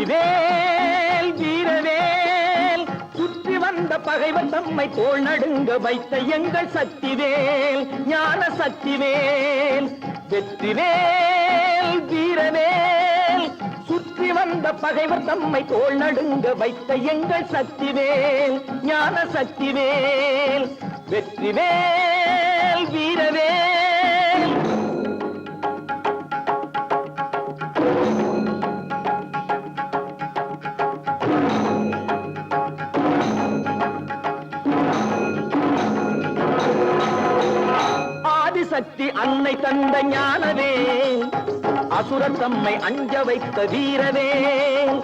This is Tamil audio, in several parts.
வெற்றிவேல் வீரவேல் சுற்றி வந்த பகைவர் தம்மை தோள் நடுங்க வைத்த எங்கள் சக்திவேல் ஞான சக்திவேல் வெற்றிவேல் வீரவேல் சுற்றி வந்த பகைவர் தம்மை தோள் நடுங்க வைத்த எங்கள் சக்திவேல் ஞான சக்திவேல் வெற்றிவேல் வீரவேல். ஆதிசக்தி அன்னை தந்த ஞானவேல் அசுரர் தம்மை அஞ்ச வைத்த வீரவேல்.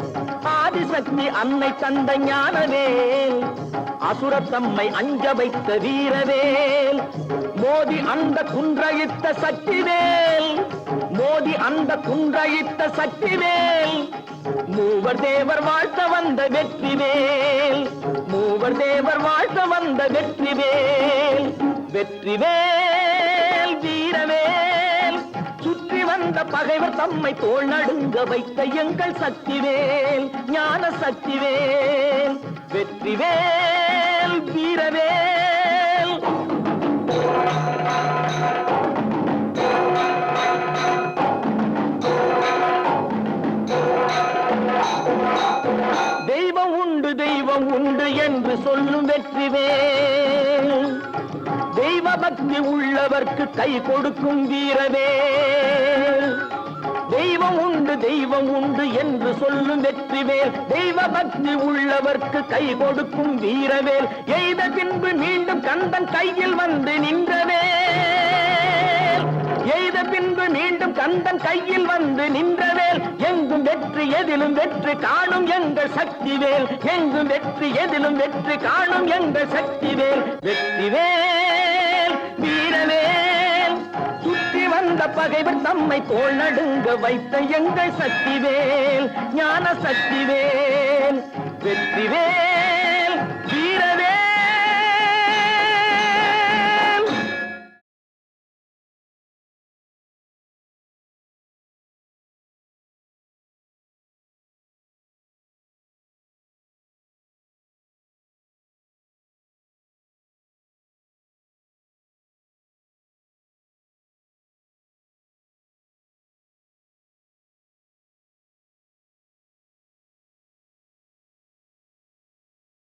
ஆதிசக்தி அன்னை தந்த ஞானவேல் அசுரர் தம்மை அஞ்ச வைத்த வீரவேல். மோதி அந்த குன்றயித்த சக்திவேல் மோதி அந்த குன்றயித்த சக்திவேல். மூவர் தேவர் வாழ்த்த வந்த வெற்றிவேல் மூவர் தேவர் வாழ்த்த வந்த வெற்றிவேல் வெற்றிவேல் வீரவேல் சுற்றி வந்த பகைவர் தம்மை தோள் நடுங்க வைத்த எங்கள் சக்திவேல் ஞான சக்திவேல் வெற்றிவேல் வீரவேல். தெய்வம் உண்டு என்று சொல்லும் வெற்றிவேல். தெய்வ பக்தி உள்ளவர்க்கு கை கொடுக்கும் வீரவேல். தெய்வம் உண்டு என்று சொல்லும் வெற்றிவேல். தெய்வ பக்தி உள்ளவர்க்கு கை கொடுக்கும் வீரவேல். எய்த பின்பு மீண்டும் கந்தன் கையில் வந்து நின்றவேல். எய்த பின்பு மீண்டும் கந்தன் கையில் வந்து நின்றவேல். எங்கும் வெற்றி எதிலும் வெற்றி காணும் எங்கள் சக்திவேல். எங்கும் வெற்றி எதிலும் வெற்றி காணும் எங்கள் சக்திவேல் வெற்றிவேல் வீரவேல் சுற்றி வந்த பகைவர் தம்மை தோள் நடுங்க வைத்த எங்கள் சக்திவேல் ஞான சக்திவேல் வெற்றிவேல்.